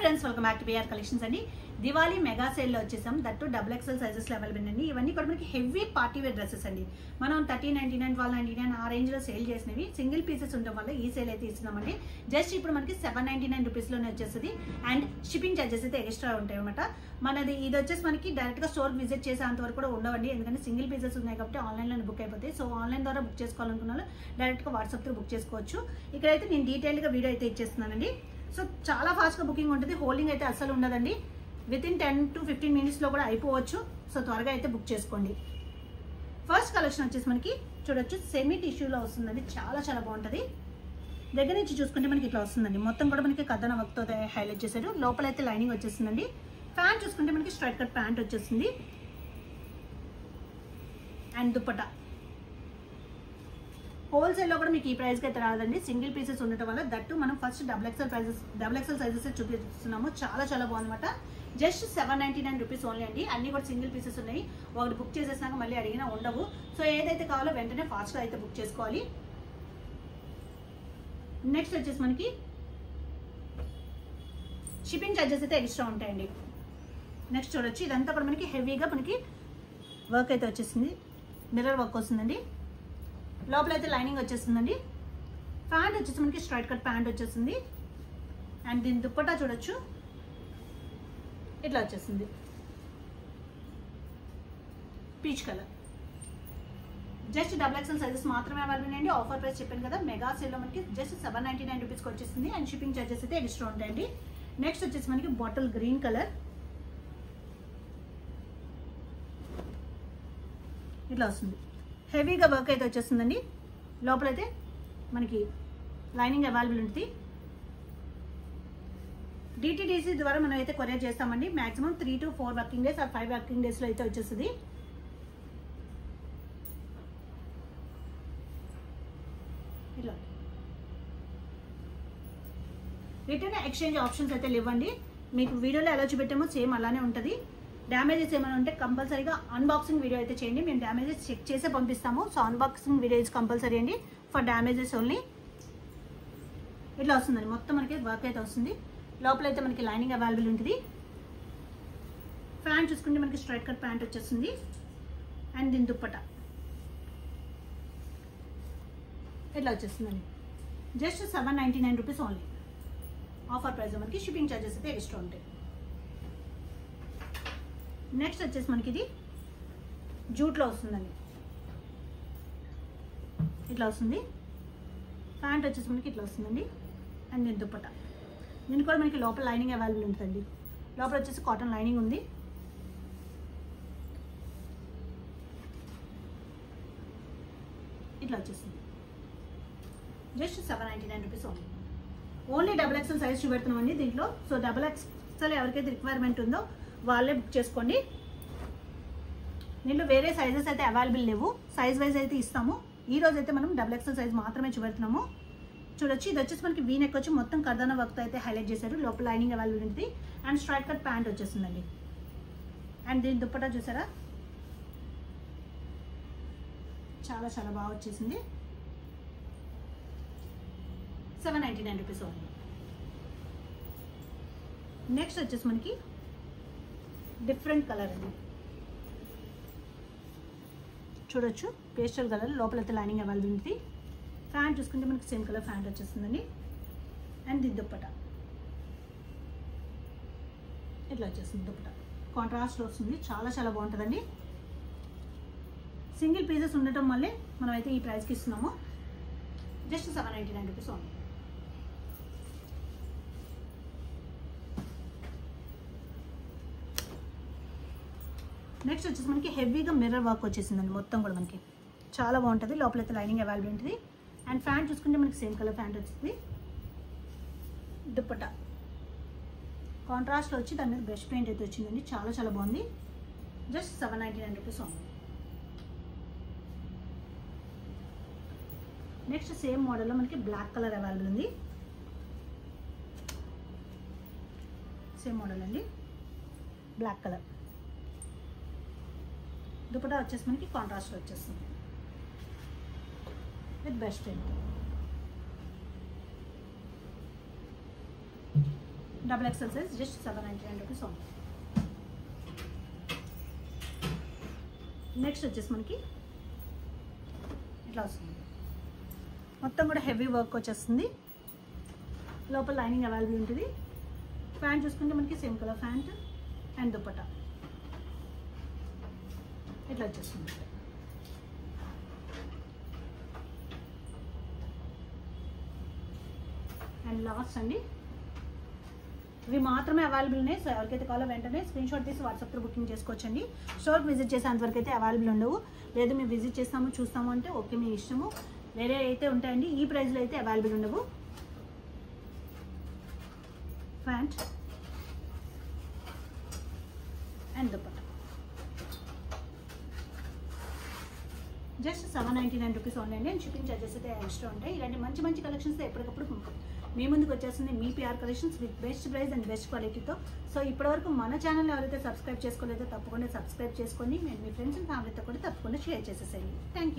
Friends welcome back to BR collections అండి. Diwali mega sale లో వచ్చేసాం. దట్టు XXL సైజెస్ లో అవైలబుల్ అండి. ఇవన్నీ కూడా మనకి హెవీ పార్టీ వేర్ డ్రెస్సెస్ అండి. మనం 1399 1299 ఆ రేంజ్ లో సేల్ చేసినవి సింగిల్ పీసెస్ ఉండడం వల్ల ఈ సేల్ అయితే ఇస్తున్నామండి. జస్ట్ ఇప్పుడు మనకి 799 రూపీస్ లోనే వచ్చేస్తుంది. అండ్ షిప్పింగ్ చార్జెస్ అయితే ఎక్స్ట్రా ఉంటాయి అనమాట. మనది ఇది వచ్చేసి మనకి డైరెక్ట్ గా స్టోర్ విజిట్ చేసేంత వరకు కూడా ఉండవండి. ఎందుకంటే సింగిల్ పీసెస్ ఉన్నాయి కాబట్టి ఆన్లైన్ లో బుక్ అయిపోతాయి. సో ఆన్లైన్ ద్వారా బుక్ చేసుకోవాలనుకున్న వాళ్ళు డైరెక్ట్ గా వాట్సాప్ తో బుక్ చేసుకోవచ్చు. ఇక్కడైతే నేను డీటెయిల్ గా వీడియో అయితే ఇచ్చేస్తున్నానండి. సో చాలా ఫాస్ట్గా బుకింగ్ ఉంటుంది. హోల్డింగ్ అయితే అస్సలు ఉండదండి. వితిన్ 10 to 15 మినిట్స్లో కూడా అయిపోవచ్చు. సో త్వరగా అయితే బుక్ చేసుకోండి. ఫస్ట్ కలెక్షన్ వచ్చేసి మనకి చూడొచ్చు సెమీ టిష్యూలో వస్తుందండి. చాలా చాలా బాగుంటుంది. దగ్గర నుంచి చూసుకుంటే మనకి ఇట్లా వస్తుందండి. మొత్తం కూడా మనకి కథన వర్క్తో హైలైట్ చేశారు. లోపల అయితే లైనింగ్ వచ్చేస్తుందండి. ప్యాంట్ చూసుకుంటే మనకి స్ట్రైట్ కట్ ప్యాంట్ వచ్చేస్తుంది. అండ్ దుపట్టా హోల్సేల్లో కూడా మీకు ఈ ప్రైస్కి అయితే రాదండి. సింగిల్ పీసెస్ ఉండటం వల్ల దట్టు మనం ఫస్ట్ XXL సైజెస్ చూపిస్తున్నాము. చాలా చాలా బాగుందన్నమాట. జస్ట్ 799 రూపీస్ ఓన్లీ అండి. అన్ని కూడా సింగిల్ పీసెస్ ఉన్నాయి. ఒకటి బుక్ చేసేసినాక మళ్ళీ అడిగినా ఉండవు. సో ఏదైతే కావాలో వెంటనే ఫాస్ట్గా అయితే బుక్ చేసుకోవాలి. నెక్స్ట్ వచ్చేసి మనకి షిప్పింగ్ ఛార్జెస్ అయితే ఎక్స్ట్రా ఉంటాయండి. నెక్స్ట్ చూడొచ్చు ఇదంతా కూడా మనకి హెవీగా మనకి వర్క్ అయితే వచ్చేసింది. మిర్రర్ వర్క్ వస్తుందండి. లోపల అయితే లైనింగ్ వచ్చేస్తుందండి. ప్యాంట్ వచ్చేసి మనకి స్ట్రైట్ కట్ ప్యాంట్ వచ్చేసింది. అండ్ దీని దుప్పట్టా చూడొచ్చు ఇట్లా వచ్చేసింది. Peach colour. Just XXL sizes మాత్రమే అవైలబుల్ అండి. ఆఫర్ ప్రైస్ చెప్పాను కదా, మెగా సేల్లో మనకి జస్ట్ 799 రూపీస్కి వచ్చేసింది. అండ్ షిప్పింగ్ ఛార్జెస్ అయితే ఎక్స్ట్రా ఉంటాయండి. నెక్స్ట్ వచ్చేసి మనకి బాటిల్ గ్రీన్ కలర్ ఇట్లా వస్తుంది. హెవీగా వర్క్ అయితే వచ్చేస్తుందండి. లోపలైతే మనకి లైనింగ్ అవైలబుల్ ఉంటుంది. డిటిడిసి ద్వారా మనం అయితే కొరియర్ చేస్తామండి. Maximum 3 to 4 working days or 5 working డేస్లో అయితే వచ్చేస్తుంది. ఇలా రిటర్న్ ఎక్స్చేంజ్ ఆప్షన్స్ అయితే లేవండి. మీకు వీడియోలో ఎలా చూపెట్టామో సేమ్ అలానే ఉంటుంది. డ్యామేజెస్ ఏమైనా ఉంటే కంపల్సరీగా అన్బాక్సింగ్ వీడియో అయితే చేయండి. మేము డ్యామేజెస్ చెక్ చేసే పంపిస్తాము. So unboxing video is compulsory అండి ఫర్ డ్యామేజెస్ ఓన్లీ. ఇట్లా వస్తుందండి. మొత్తం మనకి వర్క్ అయితే వస్తుంది. లోపల అయితే మనకి లైనింగ్ అవైలబుల్ ఉంటుంది. ప్యాంట్ చూసుకుంటే మనకి స్ట్రైట్ కట్ ప్యాంట్ వచ్చేస్తుంది. అండ్ దీని దుప్పట్టా ఇట్లా వచ్చేస్తుందండి. Just 799 rupees only. Offer price మనకి షిప్పింగ్ ఛార్జెస్ అయితే ఎక్స్ట్రా ఉంటాయి. నెక్స్ట్ వచ్చేసి మనకి ఇది జూట్లో వస్తుందండి. ఇట్లా వస్తుంది. ప్యాంట్ వచ్చేసి మనకి ఇట్లా వస్తుందండి. అండ్ దీని దుప్పట్టా. దీనికి కూడా మనకి లోపల లైనింగ్ అవైలబుల్ ఉంటుందండి. లోపల వచ్చేసి కాటన్ లైనింగ్ ఉంది. ఇట్లా వచ్చేసింది. Just 799 rupees only. Only XXL size చూపెడుతున్నామండి దీంట్లో. సో XXL ఎవరికైతే రిక్వైర్మెంట్ ఉందో వాళ్ళే బుక్ చేసుకోండి. దీంట్లో వేరే సైజెస్ అయితే అవైలబుల్ లేవు. సైజ్ వైజ్ అయితే ఇస్తాము. ఈ రోజు అయితే మనం XXL సైజ్ మాత్రమే చూపెడుతున్నాము. చూడొచ్చు ఇది వచ్చేసి మనకి వీ నెక్ వచ్చి మొత్తం కర్దానా వర్క్తో అయితే హైలైట్ చేశారు. లోపల లైనింగ్ అవైలబుల్ ఉంటుంది. అండ్ స్ట్రైట్ కట్ ప్యాంట్ వచ్చేస్తుందండి. అండ్ దీని దుప్పట్టా చూసారా చాలా చాలా బాగా వచ్చేసింది. 799 రూపీస్ ఓన్లీ. నెక్స్ట్ వచ్చేసి మనకి డిఫరెంట్ కలర్ అండి. చూడొచ్చు పేస్టల్ కలర్. లోపలైతే లైనింగ్ అవైలబుల్ ఉంటుంది. ప్యాంట్ చూసుకుంటే మనకి సేమ్ కలర్ ప్యాంట్ వచ్చేస్తుందండి. అండ్ దీని దుప్పట్టా ఇట్లా వచ్చేస్తుంది. దుప్పట్టా కాంట్రాస్ట్ వస్తుంది. చాలా చాలా బాగుంటుందండి. సింగిల్ పీసెస్ ఉండటం వల్లే మనం అయితే ఈ ప్రైస్కి ఇస్తున్నాము. Just 799 rupees only. నెక్స్ట్ వచ్చేసి మనకి హెవీగా మిర్రర్ వర్క్ వచ్చేసిందండి. మొత్తం కూడా మనకి చాలా బాగుంటుంది. లోపలైతే లైనింగ్ అవైలబుల్ ఉంటుంది. అండ్ ప్యాంట్ చూసుకుంటే మనకి సేమ్ కలర్ ప్యాంట్ వచ్చింది. దుప్పట్టా కాంట్రాస్ట్లో వచ్చి దాని మీద బ్రష్ పెయింట్ అయితే వచ్చిందండి. చాలా చాలా బాగుంది. Just 799 rupees only. Next same మోడల్లో మనకి బ్లాక్ కలర్ అవైలబుల్ ఉంది. సేమ్ మోడల్ అండి, బ్లాక్ కలర్. దుపట్టా వచ్చేసి మనకి కాంట్రాస్ట్ వచ్చేస్తుంది with best print. XXL size just 799 rupees only. Next వచ్చేసి మనకి ఇట్లా వస్తుంది, మొత్తం కూడా హెవీ వర్క్ వచ్చేస్తుంది, లోపల లైనింగ్ అవైలబుల్ ఉంటుంది. ప్యాంట్ చూసుకుంటే మనకి same colour pant and dupatta ఇట్లా వచ్చేస్తుంది. అండ్ లాస్ట్ అండి, ఇవి మాత్రమే అవైలబుల్ ఉన్నాయి. సో ఎవరికైతే కావాలో వెంటనే స్క్రీన్ షాట్ తీసి వాట్సాప్లో బుకింగ్ చేసుకోవచ్చండి. స్టోర్కి విజిట్ చేసేంతవరకు అయితే అవైలబుల్ ఉండవు. లేదు మేము విజిట్ చేస్తాము చూస్తాము అంటే ఓకే మీ ఇష్టము. వేరే అయితే ఉంటాయండి, ఈ ప్రైస్లో అయితే అవైలబుల్ ఉండవు. Pant and dupatta just 799 rupees only అండి. అండ్ షిప్పింగ్ చార్జెస్ అయితే ఎక్స్ట్రా ఉంటాయి. ఇలాంటి మంచి మంచి కలెక్షన్స్ ఎప్పటికప్పుడు మీ ముందుకు వచ్చేస్తుంది మీ PR collections with best price and best క్వాలిటీతో. సో ఇప్పటివరకు మన ఛానల్ ఎవరైతే సబ్స్క్రైబ్ చేసుకోలేదో తప్పకుండా సబ్స్క్రైబ్ చేసుకొని మీ ఫ్రెండ్స్ అండ్ ఫ్యామిలీతో కూడా తప్పకుండా షేర్ చేసేసేయండి. Thank you.